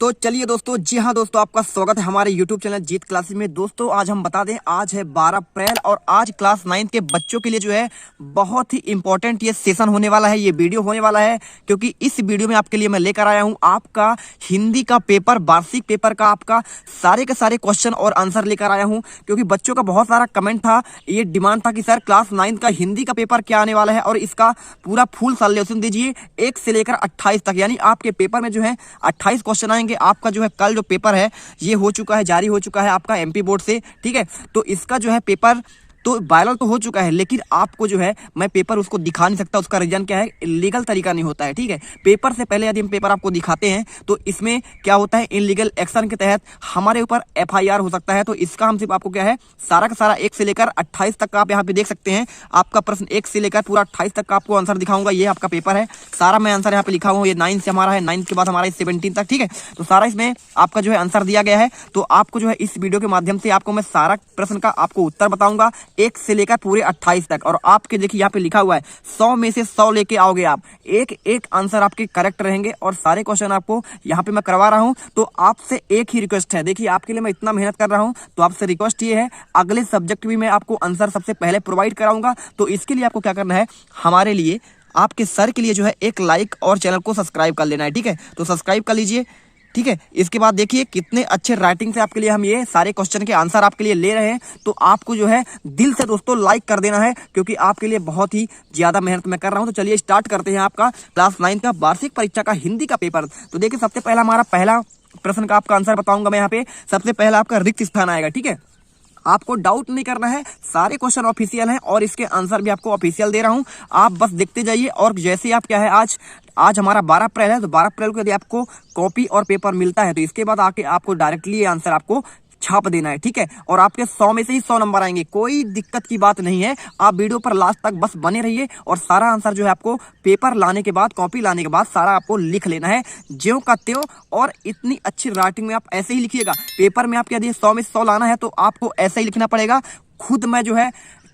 तो चलिए दोस्तों, जी हाँ दोस्तों, आपका स्वागत है हमारे YouTube चैनल जीत क्लासेस में। दोस्तों आज हम बता दें, आज है 12 अप्रैल और आज क्लास 9 के बच्चों के लिए जो है बहुत ही इंपॉर्टेंट ये सेशन होने वाला है, ये वीडियो होने वाला है। क्योंकि इस वीडियो में आपके लिए मैं लेकर आया हूँ आपका हिंदी का पेपर, वार्षिक पेपर का आपका सारे के सारे क्वेश्चन और आंसर लेकर आया हूँ। क्योंकि बच्चों का बहुत सारा कमेंट था, ये डिमांड था कि सर क्लास 9 का हिंदी का पेपर क्या आने वाला है और इसका पूरा फुल सॉल्यूशन दीजिए 1 से लेकर 28 तक। यानी आपके पेपर में जो है 28 क्वेश्चन आएंगे। आपका जो है कल जो पेपर है ये हो चुका है, जारी हो चुका है आपका एमपी बोर्ड से, ठीक है। तो इसका जो है पेपर तो वायरल तो हो चुका है, लेकिन आपको जो है मैं पेपर उसको दिखा नहीं सकता। उसका रीजन क्या है, लीगल तरीका नहीं होता है, ठीक है। पेपर से पहले यदि हम पेपर आपको दिखाते हैं तो इसमें क्या होता है, इनलीगल एक्शन के तहत हमारे ऊपर एफआईआर हो सकता है। तो इसका हम सिर्फ आपको क्या है, सारा का सारा 1 से लेकर 28 तक का आप यहाँ पे देख सकते हैं। आपका प्रश्न 1 से लेकर पूरा 28 तक का आपको आंसर दिखाऊंगा। ये आपका पेपर है, सारा मैं आंसर यहाँ पे लिखा हुआ हूँ। ये 9 से हमारा है, 9 के बाद हमारा 17 तक, ठीक है। तो सारा इसमें आपका जो है आंसर दिया गया है। तो आपको जो है इस वीडियो के माध्यम से आपको मैं सारा प्रश्न का आपको उत्तर बताऊंगा 1 से लेकर पूरे 28 तक। और आपके देखिए यहाँ पे लिखा हुआ है 100 में से 100 लेके आओगे आप, एक एक आंसर आपके करेक्ट रहेंगे और सारे क्वेश्चन आपको यहाँ पे मैं करवा रहा हूँ। तो आपसे एक ही रिक्वेस्ट है, देखिए आपके लिए मैं इतना मेहनत कर रहा हूँ, तो आपसे रिक्वेस्ट ये है अगले सब्जेक्ट भी मैं आपको आंसर सबसे पहले प्रोवाइड कराऊंगा। तो इसके लिए आपको क्या करना है, हमारे लिए, आपके सर के लिए जो है एक लाइक और चैनल को सब्सक्राइब कर लेना है, ठीक है। तो सब्सक्राइब कर लीजिए, ठीक है। इसके बाद देखिए कितने अच्छे राइटिंग से आपके लिए हम ये सारे क्वेश्चन के आंसर आपके लिए ले रहे हैं। तो आपको जो है दिल से दोस्तों लाइक कर देना है, क्योंकि आपके लिए बहुत ही ज्यादा मेहनत मैं कर रहा हूं। तो चलिए स्टार्ट करते हैं आपका क्लास 9 का वार्षिक परीक्षा का हिंदी का पेपर। तो देखिए सबसे पहला हमारा पहला प्रश्न का आपका आंसर बताऊंगा मैं यहाँ पे। सबसे पहला आपका रिक्त स्थान आएगा, ठीक है। आपको डाउट नहीं करना है, सारे क्वेश्चन ऑफिशियल हैं और इसके आंसर भी आपको ऑफिशियल दे रहा हूं। आप बस देखते जाइए। और जैसे आप क्या है, आज हमारा 12 अप्रैल है, तो 12 अप्रैल को यदि आपको कॉपी और पेपर मिलता है तो इसके बाद आके आपको डायरेक्टली ये आंसर आपको छाप देना है, ठीक है। और आपके 100 में से ही 100 नंबर आएंगे, कोई दिक्कत की बात नहीं है। आप वीडियो पर लास्ट तक बस बने रहिए और सारा आंसर जो है आपको पेपर लाने के बाद, कॉपी लाने के बाद सारा आपको लिख लेना है ज्यों का त्यों। और इतनी अच्छी राइटिंग में आप ऐसे ही लिखिएगा। पेपर में आपके यदि 100 में 100 लाना है तो आपको ऐसे ही लिखना पड़ेगा। खुद मैं जो है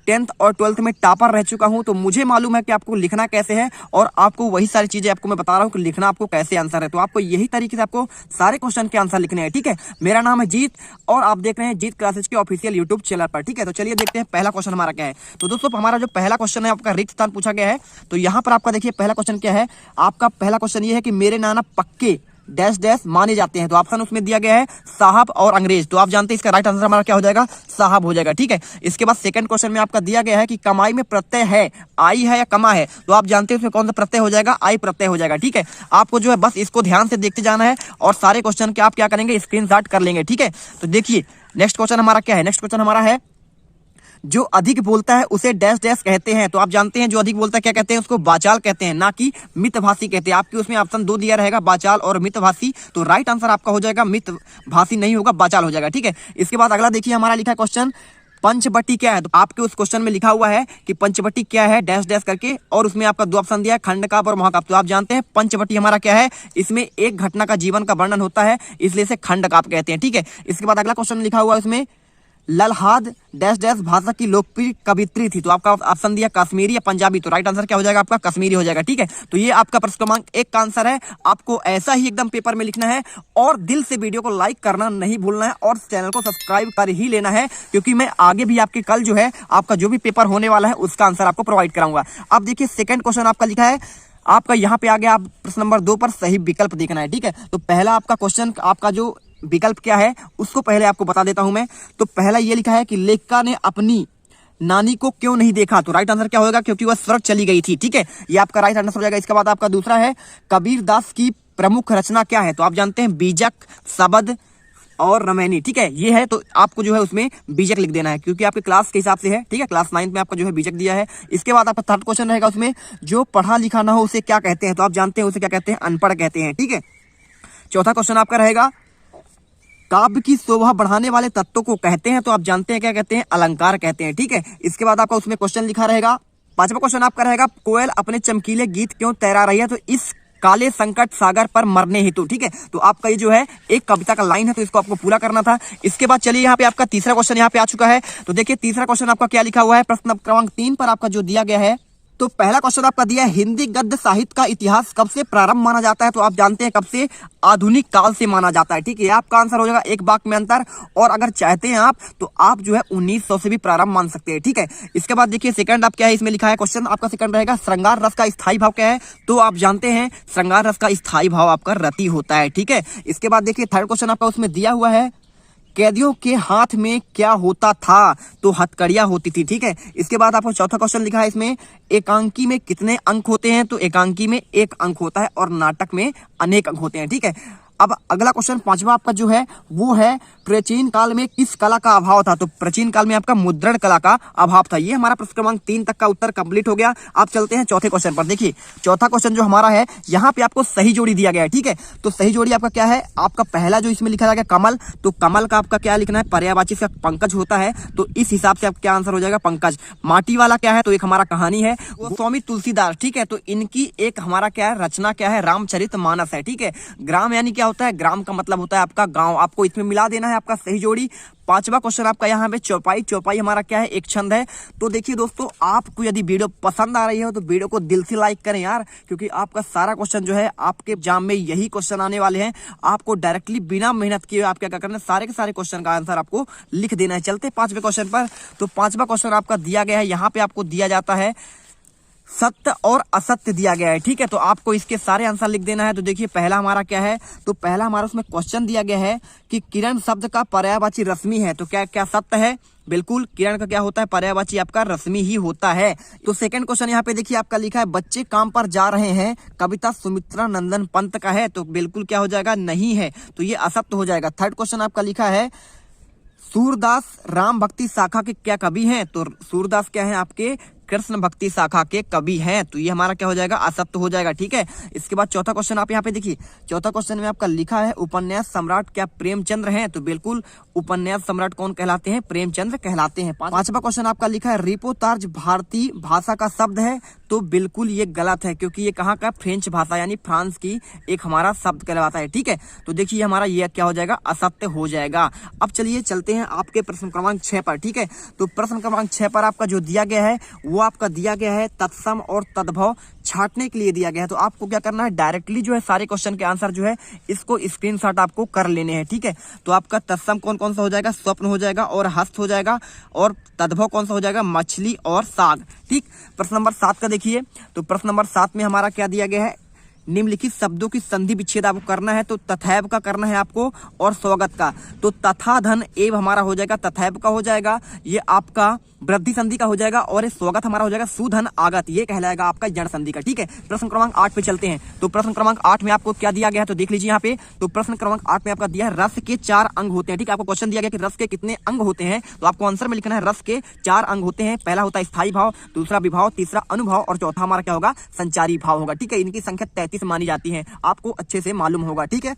10th और 12th में टॉपर रह चुका हूं, तो मुझे मालूम है कि आपको लिखना कैसे है। और आपको वही सारी चीजें आपको मैं बता रहा हूं कि लिखना आपको कैसे आंसर है। तो आपको यही तरीके से आपको सारे क्वेश्चन के आंसर लिखने हैं, ठीक है। मेरा नाम है जीत और आप देख रहे हैं जीत क्लासेस के ऑफिशियल यूट्यूब चैनल पर, ठीक है। तो चलिए देखते हैं पहला क्वेश्चन हमारा क्या है। तो दोस्तों हमारा जो पहला क्वेश्चन है आपका रिक्त स्थान पूछा गया है। तो यहाँ पर आपका देखिए पहला क्वेश्चन क्या है। आपका पहला क्वेश्चन ये है कि मेरे नाना पक्के डैश डैश माने जाते हैं। तो ऑप्शन उसमें दिया गया है साहब और अंग्रेज। तो आप जानते हैं इसका राइट आंसर हमारा क्या हो जाएगा, साहब हो जाएगा, ठीक है। इसके बाद सेकंड क्वेश्चन में आपका दिया गया है कि कमाई में प्रत्यय है, आई है या कमा है। तो आप जानते हैं उसमें कौन सा प्रत्यय हो जाएगा, आई प्रत्यय हो जाएगा, ठीक है। आपको जो है बस इसको ध्यान से देखते जाना है और सारे क्वेश्चन के आप क्या करेंगे, स्क्रीनशॉट कर लेंगे, ठीक है। तो देखिए नेक्स्ट क्वेश्चन हमारा क्या है। नेक्स्ट क्वेश्चन हमारा है जो अधिक बोलता है उसे डैश डैश कहते हैं। तो आप जानते हैं जो अधिक बोलता है क्या कहते हैं, उसको वाचाल कहते हैं, ना कि मितभाषी कहते हैं। आपके उसमें ऑप्शन 2 दिया रहेगा, वाचाल और मितभाषी। तो राइट आंसर आपका हो जाएगा मितभाषी नहीं होगा, वाचाल हो जाएगा, ठीक है। इसके बाद अगला देखिए हमारा लिखा क्वेश्चन पंचवटी क्या है। तो आपके उस क्वेश्चन में लिखा हुआ है कि पंचवटी क्या है डैश डैश करके, और उसमें आपका 2 ऑप्शन दिया है, खंडकाव्य और महाकाव्य। तो आप जानते हैं पंचवटी हमारा क्या है, इसमें एक घटना का जीवन का वर्णन होता है, इसलिए इसे खंडकाव्य कहते हैं, ठीक है। इसके बाद अगला क्वेश्चन लिखा हुआ है उसमें ललहाद डैश डैश भाषा की लोकप्रिय कवित्री थी। तो आपका ऑप्शन दिया कश्मीरी या पंजाबी। तो राइट आंसर क्या हो जाएगा आपका, कश्मीरी हो जाएगा, ठीक है। तो ये आपका प्रश्न क्रमांक 1 का आंसर है। आपको ऐसा ही एकदम पेपर में लिखना है और दिल से वीडियो को लाइक करना नहीं भूलना है और चैनल को सब्सक्राइब कर ही लेना है, क्योंकि मैं आगे भी आपके कल जो है आपका जो भी पेपर होने वाला है उसका आंसर आपको प्रोवाइड कराऊंगा। अब देखिए सेकंड क्वेश्चन आपका लिखा है, आपका यहाँ पे आ गया, आप प्रश्न नंबर 2 पर सही विकल्प देखना है, ठीक है। तो पहला आपका क्वेश्चन, आपका जो विकल्प क्या है उसको पहले आपको बता देता हूं मैं। तो पहला ये लिखा है कि लेखिका ने अपनी नानी को क्यों नहीं देखा। तो राइट आंसर क्या होगा, क्योंकि वह स्वर्ग चली गई थी, ठीक है। ये आपका राइट आंसर हो जाएगा। इसके बाद आपका दूसरा है कबीर दास की प्रमुख रचना क्या है। तो आप जानते हैं बीजक, शबद और रमैनी, ठीक है। ये है तो आपको जो है उसमें बीजक लिख देना है, क्योंकि आपके क्लास के हिसाब से है, ठीक है। क्लास 9 में आपका जो है बीजक दिया है। इसके बाद आपका थर्ड क्वेश्चन रहेगा उसमें जो पढ़ा लिखा ना हो उसे क्या कहते हैं। तो आप जानते हैं उसे क्या कहते हैं, अनपढ़ कहते हैं, ठीक है। चौथा क्वेश्चन आपका रहेगा काव्य की शोभा बढ़ाने वाले तत्वों को कहते हैं। तो आप जानते हैं क्या कहते हैं, अलंकार कहते हैं, ठीक है। इसके बाद आपका उसमें क्वेश्चन लिखा रहेगा, पांचवा क्वेश्चन आपका रहेगा कोयल अपने चमकीले गीत क्यों तैरा रही है। तो इस काले संकट सागर पर मरने हेतु, ठीक है। तो आपका ये जो है एक कविता का लाइन है, तो इसको आपको पूरा करना था। इसके बाद चलिए यहाँ पे आपका तीसरा क्वेश्चन यहाँ पे आ चुका है। तो देखिए तीसरा क्वेश्चन आपका क्या लिखा हुआ है, प्रश्न क्रमांक 3 पर आपका जो दिया गया है तो पहला क्वेश्चन आपका दिया है, हिंदी गद्य साहित्य का इतिहास कब से प्रारंभ माना जाता है? तो आप जानते हैं कब से, आधुनिक काल से माना जाता है। ठीक है, आपका आंसर हो जाएगा एक वाक्य में अंतर। और अगर चाहते हैं आप तो आप जो है 1900 से भी प्रारंभ मान सकते हैं। ठीक है, इसके बाद देखिए सेकंड आप क्या है, इसमें लिखा है क्वेश्चन आपका सेकंड रहेगा, श्रृंगार रस का स्थायी भाव क्या है? तो आप जानते हैं श्रृंगार रस का स्थायी भाव आपका रति होता है। ठीक है, इसके बाद देखिए थर्ड क्वेश्चन आपका उसमें दिया हुआ है, कैदियों के हाथ में क्या होता था? तो हथकड़ियां होती थी। ठीक है, इसके बाद आपको चौथा क्वेश्चन लिखा है, इसमें एकांकी में कितने अंक होते हैं? तो एकांकी में 1 अंक होता है और नाटक में अनेक अंक होते हैं। ठीक है, अब अगला क्वेश्चन पांचवा आपका जो है वो है, प्राचीन काल में किस कला का अभाव था? तो प्राचीन काल में आपका मुद्रण कला का अभाव था। ये हमारा प्रश्न क्रमांक 3 तक का उत्तर कंप्लीट हो गया। आप चलते हैं चौथे क्वेश्चन पर। देखिए चौथा क्वेश्चन जो हमारा है, यहाँ पे आपको सही जोड़ी दिया गया है। ठीक है, तो सही जोड़ी आपका क्या है, आपका पहला जो इसमें लिखा जाएगा कमल, तो कमल का आपका क्या लिखना है, पर्यायवाची से पंकज होता है, तो इस हिसाब से आपका क्या आंसर हो जाएगा, पंकज। माटी वाला क्या है, तो एक हमारा कहानी है, गोस्वामी तुलसीदास। ठीक है, तो इनकी एक हमारा क्या है, रचना क्या है, रामचरितमानस है। ठीक है, ग्राम यानी क्या होता है, ग्राम का मतलब होता है आपका गांव, आपको इसमें मिला देना है आपका सही जोड़ी। पांचवा क्वेश्चन आपका यहाँ पे चौपाई, चौपाई हमारा क्या है, एक छंद है। तो देखिए दोस्तों, आपको यदि वीडियो पसंद आ रही है तो वीडियो को दिल से लाइक करें यार, क्योंकि आपका सारा क्वेश्चन जो है आपके एग्जाम में यही क्वेश्चन आने वाले हैं। आपको डायरेक्टली बिना मेहनत किए आप क्या करना है, सारे के सारे क्वेश्चन का आंसर आपको लिख देना है। चलते पांचवें क्वेश्चन पर। तो पांचवा क्वेश्चन आपका दिया गया है, यहाँ पे आपको दिया जाता है सत्य और असत्य दिया गया है। ठीक है, तो आपको इसके सारे आंसर लिख देना है। तो देखिए पहला हमारा क्या है, तो पहला हमारा उसमें क्वेश्चन दिया गया है कि किरण शब्द का पर्यायवाची रश्मि है। तो क्या क्या सत्य है? बिल्कुल, किरण का क्या होता है, पर्यायवाची आपका रश्मि ही होता है। तो सेकंड क्वेश्चन यहाँ पे देखिए आपका लिखा है, बच्चे काम पर जा रहे हैं, कविता सुमित्रा नंदन पंत का है। तो बिल्कुल क्या हो जाएगा, नहीं है, तो ये असत्य हो जाएगा। थर्ड क्वेश्चन आपका लिखा है, सूरदास राम भक्ति शाखा के क्या कवि हैं? तो सूरदास क्या है, आपके कृष्ण भक्ति शाखा के कवि हैं। तो ये हमारा क्या हो जाएगा, असत्य हो जाएगा। ठीक है, इसके बाद चौथा क्वेश्चन आप यहाँ पे देखिए, चौथा क्वेश्चन में आपका लिखा है, उपन्यास सम्राट क्या प्रेमचंद्र हैं? तो बिल्कुल उपन्यास सम्राट कौन कहलाते हैं, प्रेमचंद्र कहलाते हैं। पांचवा क्वेश्चन आपका लिखा है, रिपोर्टाज भारतीय भाषा का शब्द है। तो बिल्कुल ये गलत है, क्योंकि ये कहाँ का, फ्रेंच भाषा यानी फ्रांस की एक हमारा शब्द कहलाता है। ठीक है, तो देखिए हमारा ये क्या हो जाएगा, असत्य हो जाएगा। अब चलिए चलते हैं आपके प्रश्न क्रमांक 6 पर। ठीक है, तो प्रश्न क्रमांक 6 पर आपका जो दिया गया है वो आपका दिया गया है, तत्सम और तद्भव छांटने के लिए दिया गया है। तो आपको क्या करना है, डायरेक्टली जो है सारे क्वेश्चन के आंसर जो है इसको स्क्रीनशॉट आपको कर लेने हैं। ठीक है, तो आपका तत्सम कौन कौन सा हो जाएगा, स्वप्न हो जाएगा और हस्त हो जाएगा, और तद्भव कौन सा हो जाएगा, मछली और साग। ठीक, प्रश्न नंबर 7 का देखिए, तो प्रश्न नंबर 7 में हमारा क्या दिया गया है, निम्नलिखित शब्दों की संधि विच्छेद आपको करना है। तो तथैव का करना है आपको और स्वागत का। तो तथा धन एव हमारा हो जाएगा, तथैव का हो जाएगा, ये आपका वृद्धि संधि का हो जाएगा, और स्वागत हमारा हो जाएगा सुधन आगत, ये कहलाएगा आपका जन संधि का। ठीक है, प्रश्न क्रमांक 8 पे चलते हैं। तो प्रश्न क्रमांक 8 में आपको क्या दिया गया है, तो देख लीजिए यहाँ पे। तो प्रश्न क्रमांक 8 में आपका दिया है, रस के 4 अंग होते हैं। ठीक है, आपको क्वेश्चन दिया गया कि रस के कितने अंग होते हैं, तो आपको आंसर में लिखना है रस के 4 अंग होते हैं। पहला होता है स्थायी भाव, दूसरा विभाव, तीसरा अनुभव, और चौथा हमारा क्या होगा, संचारी भाव होगा। ठीक है, इनकी संख्या 33 मानी जाती है, आपको अच्छे से मालूम होगा। ठीक है,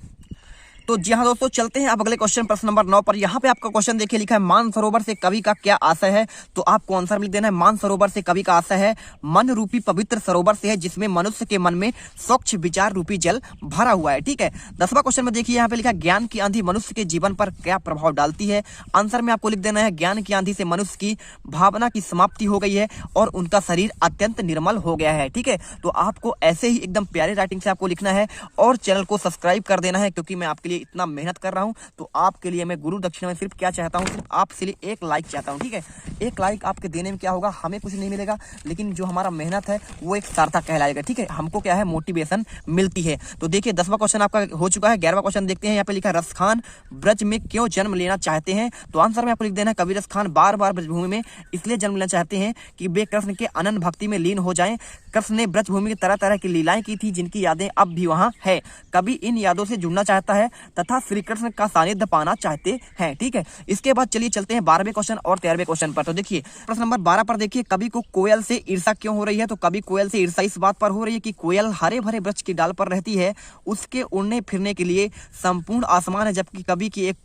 तो जी हाँ दोस्तों, चलते हैं अब अगले क्वेश्चन, प्रश्न नंबर 9 पर। यहाँ पे आपका क्वेश्चन देखिए लिखा है, मानसरोवर से कवि का क्या आशय है? तो आपको आंसर लिख देना है, मानसरोवर से कवि का आशय है, मन रूपी पवित्र सरोवर से है, जिसमें मनुष्य के मन में स्वच्छ विचार रूपी जल भरा हुआ है। ठीक है, 10वां क्वेश्चन में देखिए यहाँ पे लिखा है, ज्ञान की आंधी मनुष्य के जीवन पर क्या प्रभाव डालती है? आंसर में आपको लिख देना है, ज्ञान की आंधी से मनुष्य की भावना की समाप्ति हो गई है और उनका शरीर अत्यंत निर्मल हो गया है। ठीक है, तो आपको ऐसे ही एकदम प्यारे राइटिंग से आपको लिखना है और चैनल को सब्सक्राइब कर देना है, क्योंकि मैं आपके लिए इतना मेहनत कर रहा हूं। तो आपके लिए मैं गुरु दक्षिणा में सिर्फ क्या चाहता हूं, सिर्फ आपसे लिए एक लाइक चाहता हूं। ठीक है, एक लाइक आपके देने में क्या होगा, हमें कुछ नहीं मिलेगा, लेकिन जो हमारा मेहनत है वो एक सार्थक कहलाएगा। ठीक है, हमको क्या है, मोटिवेशन मिलती है। तो देखिए 10वां क्वेश्चन आपका हो चुका है। 11वां क्वेश्चन देखते हैं, यहाँ पे लिखा है, रस खान ब्रज में क्यों जन्म लेना चाहते हैं? तो आंसर में आपको लिख देना है, कवि रस खान बार बार ब्रजभूमि में इसलिए जन्म लेना चाहते हैं कि वे कृष्ण के अनंत भक्ति में लीन हो जाएं। कृष्ण ने ब्रजभूमि की तरह तरह की लीलाएं की थी, जिनकी यादें अब भी वहां है। कवि इन यादों से जुड़ना चाहता है तथा श्री कृष्ण का सानिध्य पाना चाहते हैं। ठीक है, इसके बाद चलिए चलते हैं 12वें क्वेश्चन और 13वें क्वेश्चन पर। तो देखिए प्रश्न नंबर 12 पर देखिए, कवि को कोयल से ईर्षा क्यों हो रही है? तो कवि कोयल से ईर्षा इस बात पर हो रही है कि कोयल हरे भरे वृक्ष की डाल पर रहती है, उसके उड़ने फिरने के लिए संपूर्ण आसमान है, जबकि कवि की एक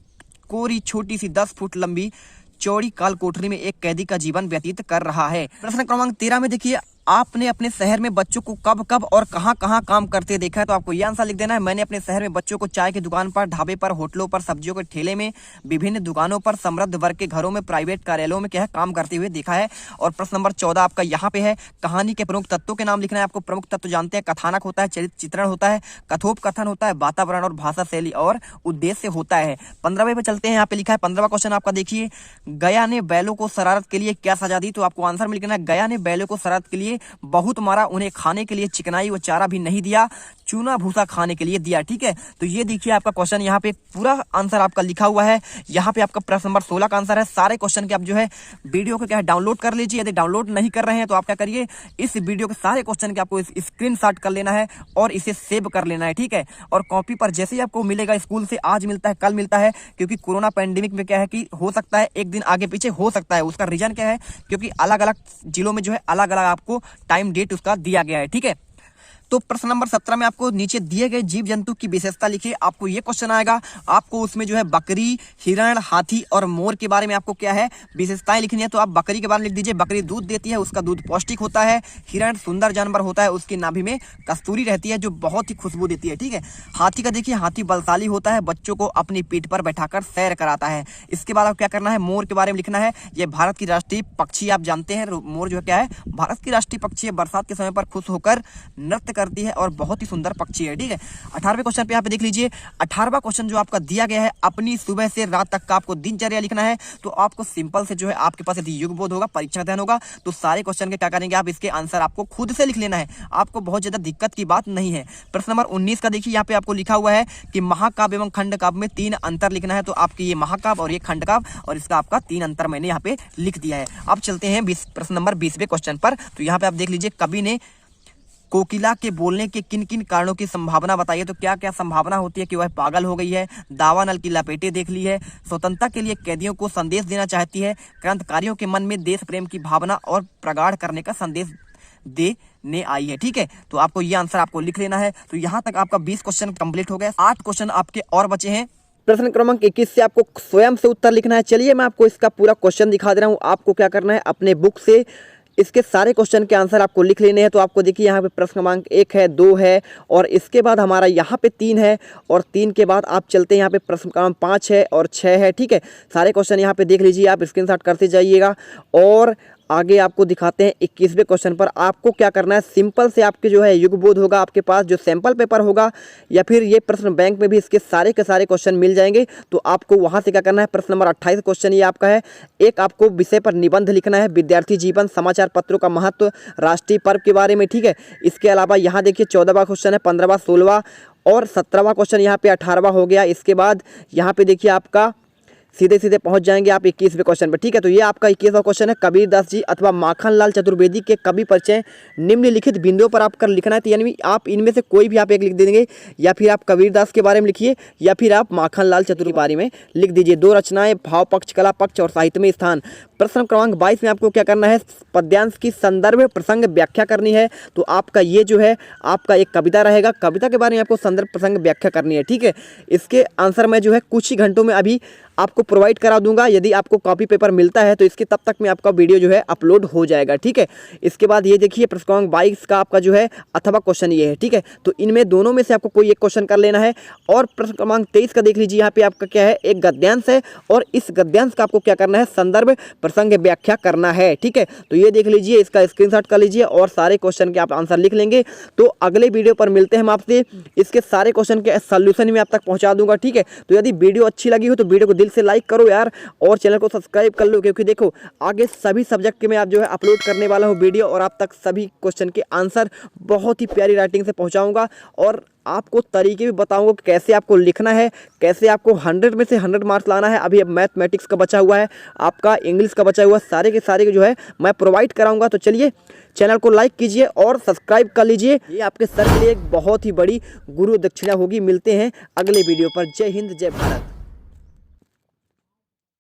कोरी छोटी सी 10 फुट लंबी चौड़ी काल कोठरी में एक कैदी का जीवन व्यतीत कर रहा है। प्रश्न क्रमांक 13 में देखिए, आपने अपने शहर में बच्चों को कब कब और कहां कहां काम करते देखा है? तो आपको ये आंसर लिख देना है। मैंने अपने शहर में बच्चों को चाय की दुकान पर, ढाबे पर, होटलों पर, सब्जियों के ठेले में, विभिन्न दुकानों पर, समृद्ध वर्ग के घरों में, प्राइवेट कार्यालयों में क्या है काम करते हुए देखा है। और प्रश्न नंबर 14 आपका यहाँ पे है, कहानी के प्रमुख तत्वों के नाम लिखना है आपको। प्रमुख तत्व जानते हैं, कथानक होता है, चरित्र चित्रण होता है, कथोपकथन होता है, वातावरण और भाषा शैली और उद्देश्य होता है। 15वें पे चलते हैं। यहाँ पे लिखा है 15वां क्वेश्चन आपका देखिए, गया ने बैलों को शरारत के लिए क्या सजा दी? तो आपको आंसर में लिखना है, गया ने बैलों को शरारत के लिए बहुत मारा, उन्हें खाने के लिए चिकनाई व चारा भी नहीं दिया, चूना भूसा खाने के लिए दिया। ठीक है, तो ये देखिए आपका क्वेश्चन यहाँ पे पूरा आंसर आपका लिखा हुआ है। यहाँ पे आपका प्रश्न नंबर 16 का आंसर है। सारे क्वेश्चन के आप जो है वीडियो को क्या है डाउनलोड कर लीजिए। यदि डाउनलोड नहीं कर रहे हैं तो आप क्या करिए, इस वीडियो के सारे क्वेश्चन के आपको स्क्रीनशॉट कर लेना है और इसे सेव कर लेना है। ठीक है, और कॉपी पर जैसे ही आपको मिलेगा स्कूल से, आज मिलता है कल मिलता है, क्योंकि कोरोना पैंडेमिक में क्या है कि हो सकता है एक दिन आगे पीछे हो सकता है। उसका रीजन क्या है, क्योंकि अलग अलग जिलों में जो है अलग अलग आपको टाइम डेट उसका दिया गया है। ठीक है, तो प्रश्न नंबर 17 में आपको नीचे दिए गए जीव जंतु की विशेषता लिखिए। आपको ये क्वेश्चन आएगा, आपको उसमें जो है बकरी, हिरण, हाथी और मोर के बारे में आपको क्या है विशेषताएं लिखनी है। तो आप बकरी के बारे में लिख दीजिए, बकरी दूध देती है, उसका दूध पौष्टिक होता है। हिरण सुंदर जानवर होता है, उसकी नाभि में कस्तूरी रहती है जो बहुत ही खुशबू देती है। ठीक है, हाथी का देखिए, हाथी बलशाली होता है, बच्चों को अपनी पीठ पर बैठाकर सैर कराता है। इसके बाद आप क्या करना है, मोर के बारे में लिखना है। ये भारत की राष्ट्रीय पक्षी आप जानते हैं, मोर जो है क्या है भारत की राष्ट्रीय पक्षी है। बरसात के समय पर खुश होकर नृत्य करती है और बहुत ही सुंदर पक्षी है। ठीक है, 18वें क्वेश्चन पे यहाँ पे देख लीजिए। 18वां क्वेश्चन जो आपका दिया गया है, अपनी सुबह से रात तक का आपको दिनचर्या लिखना है। तो आपको सिंपल से जो है आपके पास यदि युग बोध होगा, परीक्षा ध्यान होगा, तो सारे क्वेश्चन के क्या करेंगे आप, इसके आंसर आपको खुद से लिख लेना है। आपको बहुत ज्यादा दिक्कत की बात नहीं है। प्रश्न नंबर 19 का देखिए, यहाँ पे आपको लिखा हुआ है कि महाकाव्य एवं खंड काव्य में 3 अंतर लिखना है। तो आपकी ये महाकाव्य और ये खंड काव्य, और इसका आपका 3 अंतर मैंने यहाँ पे लिख दिया है। अब चलते हैं प्रश्न नंबर 20वें क्वेश्चन पर। तो यहाँ पे आप देख लीजिए, कवि ने कोकिला के बोलने के किन किन कारणों की संभावना बताइए। तो क्या क्या संभावना होती है कि वह पागल हो गई है, दावानल की लपेटे देख ली है, स्वतंत्रता के लिए कैदियों को संदेश देना चाहती है, क्रांतिकारियों के मन में देश प्रेम की भावना और प्रगाढ़ करने का संदेश देने आई है। ठीक है, तो आपको ये आंसर आपको लिख लेना है। तो यहाँ तक आपका 20 क्वेश्चन कंप्लीट हो गया। 8 क्वेश्चन आपके और बचे हैं। प्रश्न क्रमांक 21 से आपको स्वयं से उत्तर लिखना है। चलिए मैं आपको इसका पूरा क्वेश्चन दिखा दे रहा हूँ। आपको क्या करना है, अपने बुक से इसके सारे क्वेश्चन के आंसर आपको लिख लेने हैं। तो आपको देखिए, यहाँ पे प्रश्न क्रमांक 1 है, 2 है, और इसके बाद हमारा यहाँ पे 3 है, और 3 के बाद आप चलते हैं यहाँ पे प्रश्न क्रमांक 5 है और 6 है। ठीक है, सारे क्वेश्चन यहाँ पे देख लीजिए, आप स्क्रीनशॉट करते जाइएगा। और आगे आपको दिखाते हैं 21वें क्वेश्चन पर। आपको क्या करना है, सिंपल से आपके जो है युग बोध होगा, आपके पास जो सैंपल पेपर होगा, या फिर ये प्रश्न बैंक में भी इसके सारे के सारे क्वेश्चन मिल जाएंगे। तो आपको वहां से क्या करना है, प्रश्न नंबर 28 क्वेश्चन ये आपका है। एक आपको विषय पर निबंध लिखना है, विद्यार्थी जीवन, समाचार पत्रों का महत्व, राष्ट्रीय पर्व के बारे में। ठीक है, इसके अलावा यहाँ देखिए 14वां क्वेश्चन है, 15वां, 16वां और 17वां क्वेश्चन यहाँ पे 18वां हो गया। इसके बाद यहाँ पे देखिए आपका सीधे सीधे पहुंच जाएंगे आप 21वें क्वेश्चन पर। ठीक है, तो ये आपका 21वां क्वेश्चन है, कबीर दास जी अथवा माखनलाल चतुर्वेदी के कवि परिचय निम्नलिखित बिंदुओं पर आप कर लिखना है। तो यानी आप इनमें से कोई भी आप एक लिख देंगे, या फिर आप कबीर दास के बारे में लिखिए, या फिर आप माखनलाल चतुर्वेदी के बारे में लिख दीजिए। 2 रचनाएं, भाव पक्ष, कला पक्ष और साहित्य में स्थान। प्रश्न क्रमांक 22 में आपको क्या करना है, पद्यांश की संदर्भ प्रसंग व्याख्या करनी है। तो आपका ये जो है आपका एक कविता रहेगा, कविता के बारे में आपको संदर्भ प्रसंग व्याख्या करनी है। ठीक है, इसके आंसर मैं जो है कुछ ही घंटों में अभी आपको प्रोवाइड करा दूंगा। यदि आपको कॉपी पेपर मिलता है तो इसके तब तक में आपका वीडियो जो है अपलोड हो जाएगा। ठीक है, इसके बाद ये देखिए प्रश्न क्रमांक 22 का आपका जो है अथवा क्वेश्चन ये है। ठीक है, तो इनमें दोनों में से आपको कोई एक क्वेश्चन कर लेना है। और प्रश्न क्रमांक 23 का देख लीजिए, यहाँ पे आपका क्या है, एक गद्यांश है, और इस गद्यांश का आपको क्या करना है, संदर्भ प्रसंग व्याख्या करना है। ठीक है, तो ये देख लीजिए, इसका स्क्रीनशॉट कर लीजिए और सारे क्वेश्चन के आप आंसर लिख लेंगे। तो अगले वीडियो पर मिलते हैं हम आपसे, इसके सारे क्वेश्चन के सॉल्यूशन में आप तक पहुंचा दूंगा। ठीक है, तो यदि वीडियो अच्छी लगी हो तो वीडियो को दिल से लाइक करो यार, और चैनल को सब्सक्राइब कर लो, क्योंकि देखो आगे सभी सब्जेक्ट के मैं आप जो है अपलोड करने वाला हूँ वीडियो, और आप तक सभी क्वेश्चन के आंसर बहुत ही प्यारी राइटिंग से पहुंचाऊंगा, और आपको तरीके भी बताऊंगा कि कैसे आपको लिखना है, कैसे आपको 100 में से 100 मार्क्स लाना है। अभी अब मैथमेटिक्स का बचा हुआ है, आपका इंग्लिश का बचा हुआ है, सारे के सारे जो है मैं प्रोवाइड कराऊंगा। तो चलिए चैनल को लाइक कीजिए और सब्सक्राइब कर लीजिए, ये आपके सर के लिए एक बहुत ही बड़ी गुरु दक्षिणा होगी। मिलते हैं अगले वीडियो पर। जय हिंद, जय भारत।